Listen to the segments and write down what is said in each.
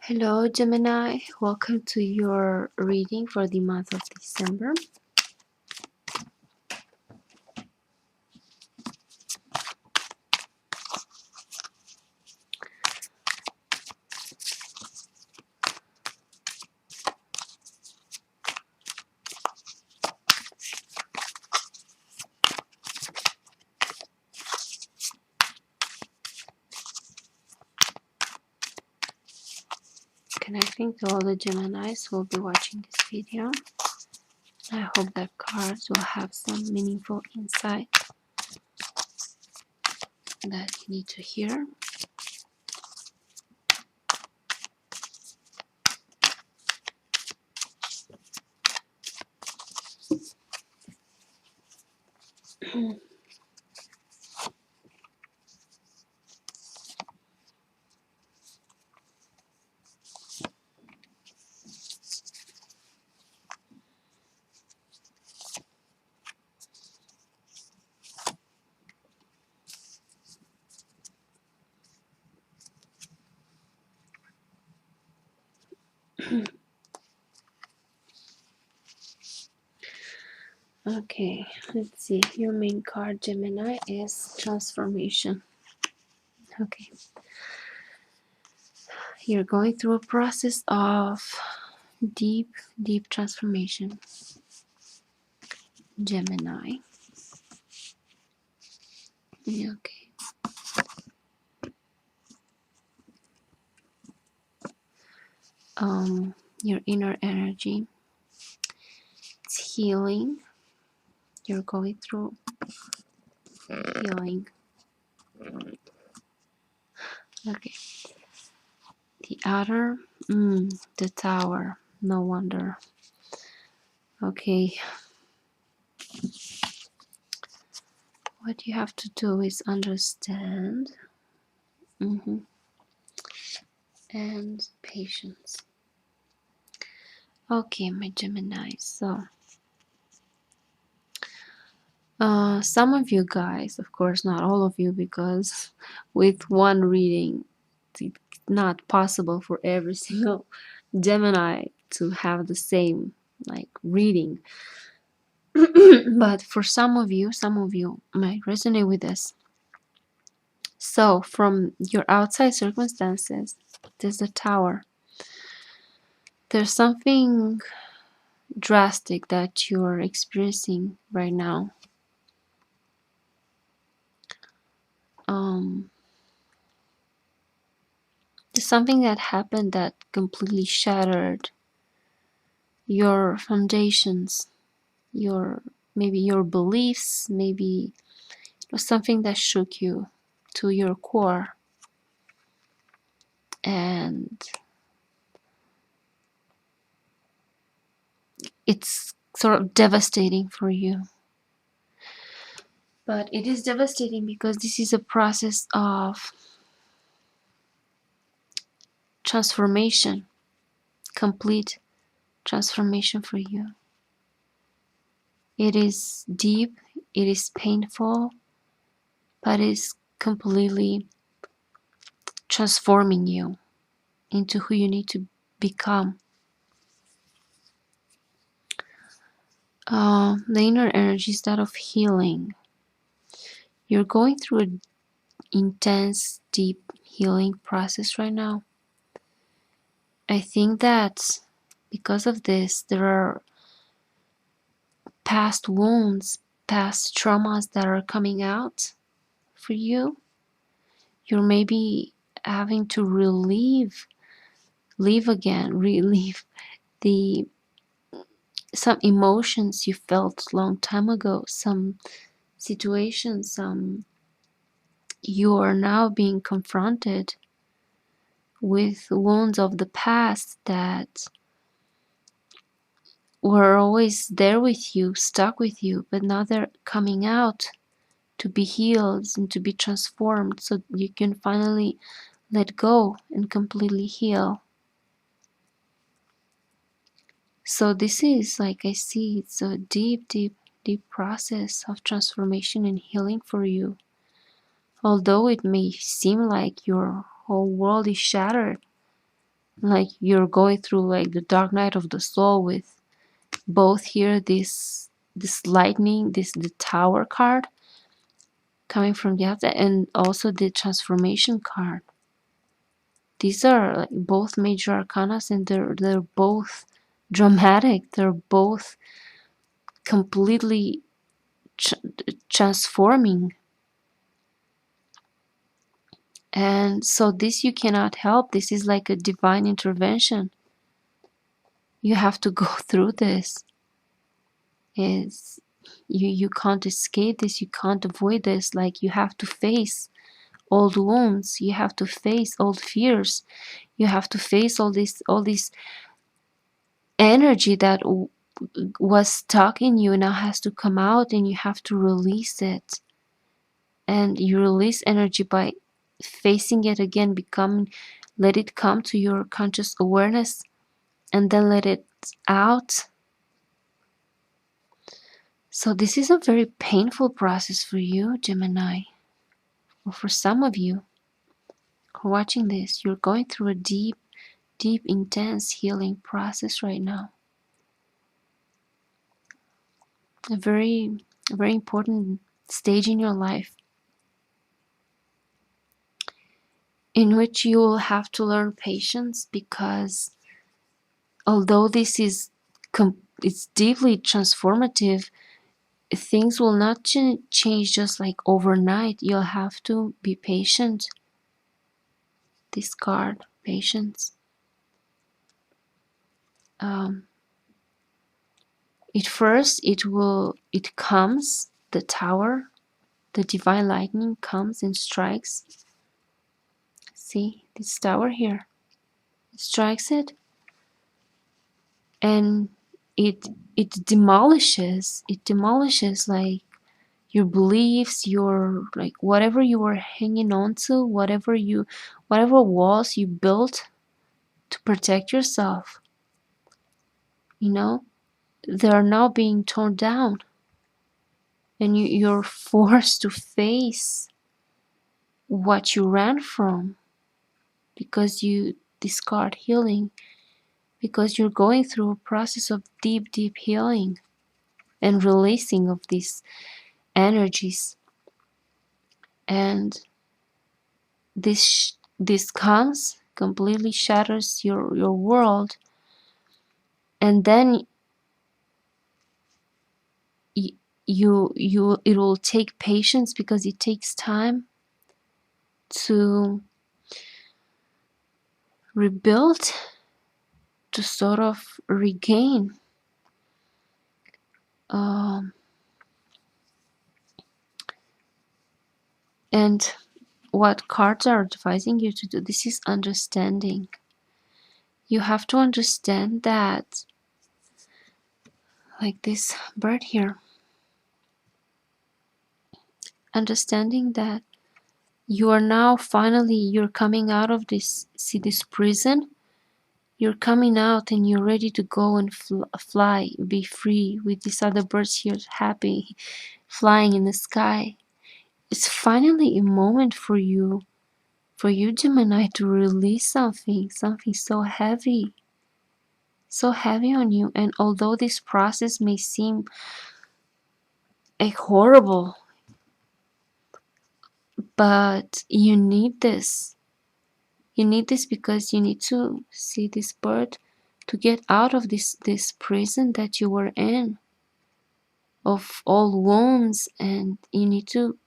Hello, Gemini. Welcome to your reading for the month of December. Connecting to all the Geminis who will be watching this video. I hope that cards will have some meaningful insight that you need to hear. Okay, let's see. Your main card, Gemini, is transformation. Okay. You're going through a process of deep transformation, Gemini. Okay. Your inner energy, it's healing. You're going through healing. Okay. The outer, the tower. No wonder. Okay. What you have to do is understand and patience. Okay, my Gemini. So, some of you guys, of course, not all of you, because with one reading, it's not possible for every single Gemini to have the same reading. But for some of you might resonate with this. So from your outside circumstances, there's the tower. There's something drastic that you're experiencing right now. There's something that happened that completely shattered your foundations, maybe your beliefs, maybe it was something that shook you to your core, and it's sort of devastating for you. But it is devastating because this is a process of transformation, complete transformation for you. It is deep, it is painful, but it's completely transforming you into who you need to become. The inner energy is that of healing. You're going through an intense, deep healing process right now. I think that because of this, there are past wounds, past traumas that are coming out for you. You're maybe having to relive some emotions you felt a long time ago, some situations, you are now being confronted with wounds of the past that were always there with you, stuck with you, but now they're coming out to be healed and to be transformed so you can finally let go and completely heal. So this is, like I see, it's a deep process of transformation and healing for you. Although it may seem like your whole world is shattered, like you're going through like the dark night of the soul, with both here this lightning, this the tower card coming from the outside, and also the transformation card. These are like both major arcanas, and they're both dramatic. They're both completely transforming. And so this you cannot help. This is like a divine intervention. You have to go through this. Is you can't escape this. You can't avoid this. Like, you have to face old wounds. You have to face old fears. You have to face all this energy that was stuck in you now has to come out, and you have to release it. And you release energy by facing it again, let it come to your conscious awareness, and then let it out. So this is a very painful process for you, Gemini, or for some of you who are watching this. You're going through a deep, intense healing process right now. A very, very important stage in your life, in which you will have to learn patience, because although this is it's deeply transformative, things will not change just like overnight. You'll have to be patient. This card, patience. At first, it comes, the tower, the divine lightning comes and strikes. See, this tower here, it strikes it, and it demolishes like your beliefs, your like whatever you were hanging on to, whatever walls you built to protect yourself, they are now being torn down, and you're forced to face what you ran from, because you discard healing, because you're going through a process of deep healing and releasing of these energies. And this comes, completely shatters your world, and then it will take patience, because it takes time to rebuild, to sort of regain. And what cards are advising you to do, this is understanding. You have to understand that, like this bird here, understanding that you are now you're coming out of this prison. You're coming out, and you're ready to go and fly, be free with these other birds here, happy, flying in the sky. It's finally a moment for you, Gemini, to release something so heavy on you. And although this process may seem like horrible, but you need this. You need this because you need to see this bird, to get out of this prison that you were in, of all wounds, and you need to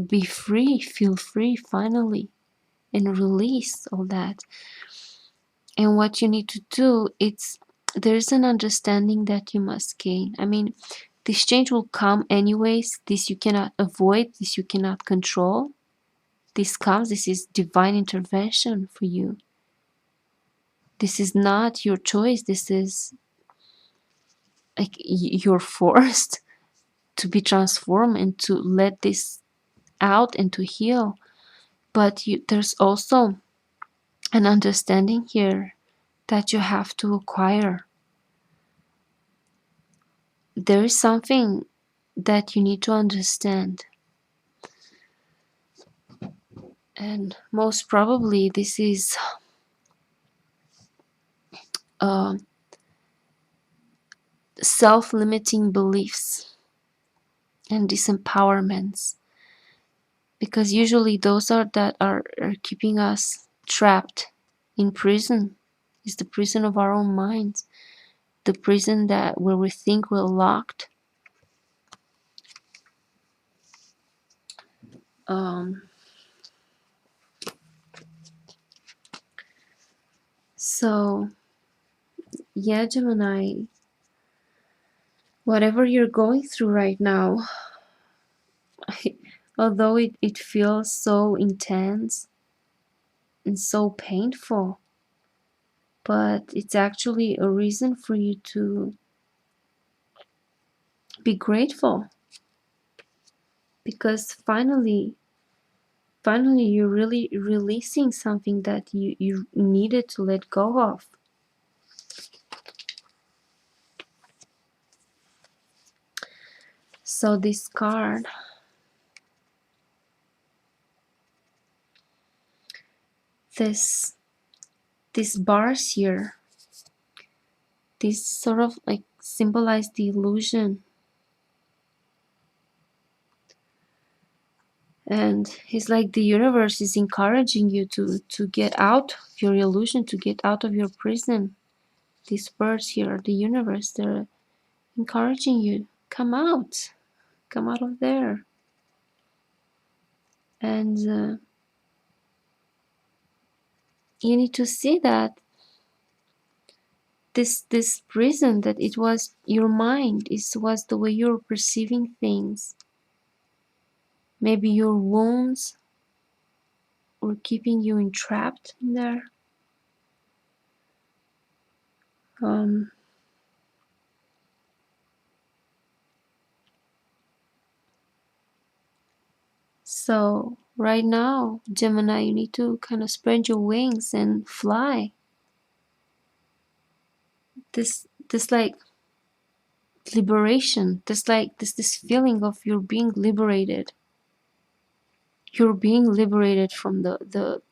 be free, feel free finally, and release all that. And what you need to do, there's an understanding that you must gain. I mean, this change will come anyways. This you cannot avoid, this you cannot control. This comes, this is divine intervention for you. This is not your choice. This is like you're forced to be transformed and to let this out and to heal. But there's also an understanding here that you have to acquire. There is something that you need to understand. And most probably this is uh, self-limiting beliefs and disempowerments, because usually those are keeping us trapped in prison. It's the prison of our own minds, the prison that where we think we're locked. um, so yeah, Gemini, whatever you're going through right now, although it feels so intense and so painful, but it's actually a reason for you to be grateful, because finally you're really releasing something that you needed to let go of. So this card, this these bars here, these sort of like symbolize the illusion. And it's like the universe is encouraging you to get out of your illusion, to get out of your prison. These birds here are the universe. They're encouraging you, come out of there. And you need to see that this prison, that it was your mind, it was the way you're perceiving things. Maybe your wounds were keeping you entrapped in there. Um, so right now, Gemini, you need to kind of spread your wings and fly. This like liberation, this feeling of you're being liberated. You're being liberated from the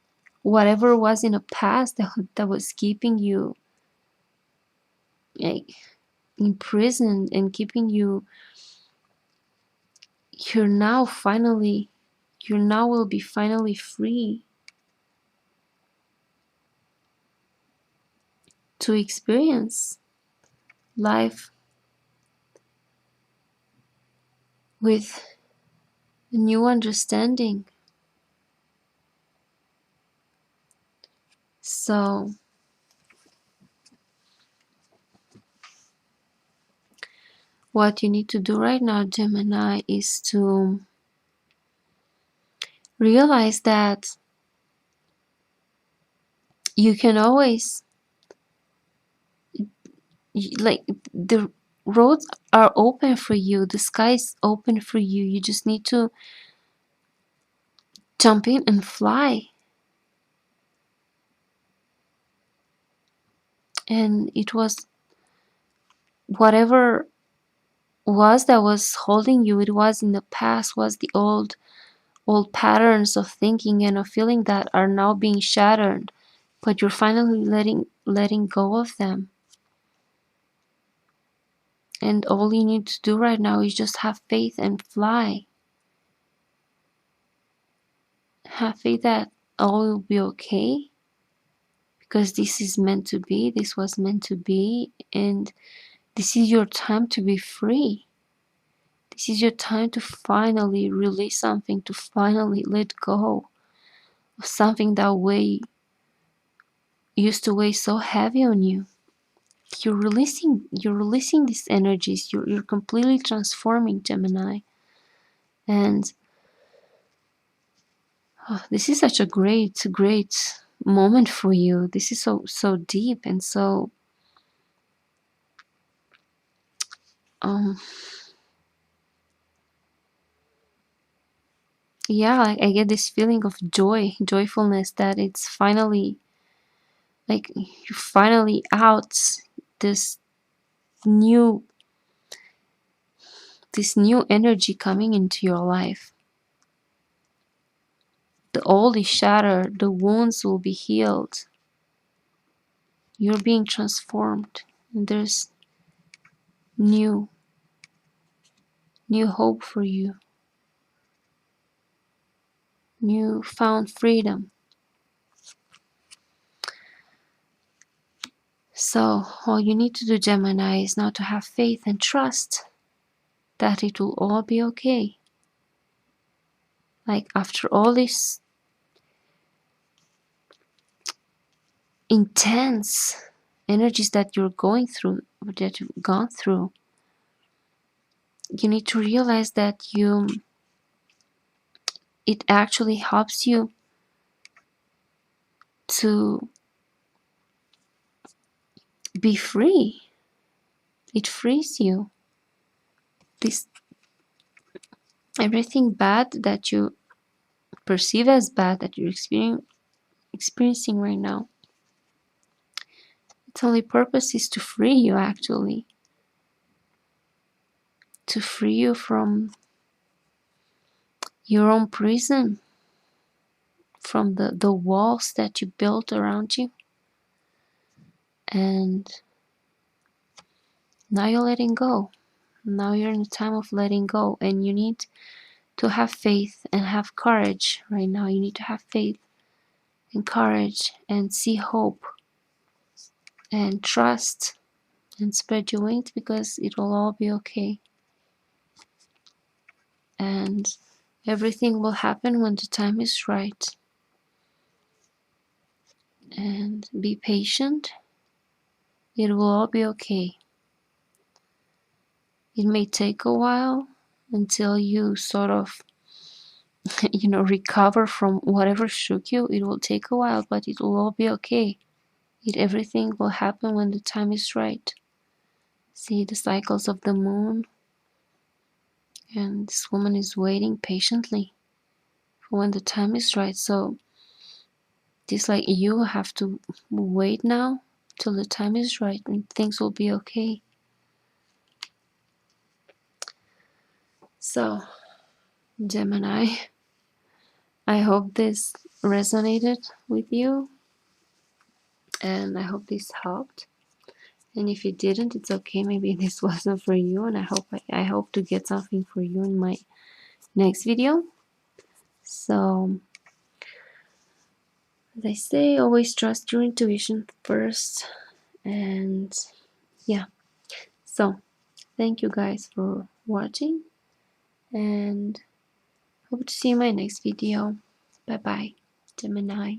whatever was in the past that was keeping you like imprisoned and keeping you. You're now finally, you now will be finally free to experience life with a new understanding. So what you need to do right now, Gemini, is to realize that you can always, like, the roads are open for you, the sky is open for you. You just need to jump in and fly. And it was whatever was that was holding you, it was in the past, was the old patterns of thinking and of feeling that are now being shattered, but you're finally letting go of them. And all you need to do right now is just have faith and fly. Have faith that all will be okay, because this is meant to be, this was meant to be, and this is your time to be free. This is your time to finally release something, to finally let go of something that used to weigh so heavy on you. You're releasing these energies. You're completely transforming, Gemini. And this is such a great moment for you. This is so deep and so um yeah, I get this feeling of joyfulness, that it's finally, like, you're finally out this new this new energy coming into your life. The old is shattered, the wounds will be healed. You're being transformed, and there's new hope for you, new found freedom. So all you need to do, Gemini, is now to have faith and trust that it will all be okay. Like after all this intense energies that you're going through, that you've gone through, you need to realize that it actually helps you to be free. It frees you. This everything bad that you perceive as bad that you're experiencing right now, its only purpose is to free you, actually, to free you from your own prison, from the walls that you built around you. And now you're letting go. Now you're in a time of letting go, and you need to have faith and have courage right now. You need to have faith and courage and see hope and trust and spread your wings, because it will all be okay. And everything will happen when the time is right. And be patient. It will all be okay. It may take a while until you sort of recover from whatever shook you. It will take a while, but it will all be okay. Everything will happen when the time is right. See the cycles of the moon, and this woman is waiting patiently for when the time is right. So just like you have to wait now till the time is right, and things will be okay. So, Gemini, I hope this resonated with you, and I hope this helped. And if it didn't, it's okay. Maybe this wasn't for you, and I hope to get something for you in my next video. So, as I say, always trust your intuition first. And yeah, so thank you guys for watching, and hope to see you in my next video. Bye bye, Gemini.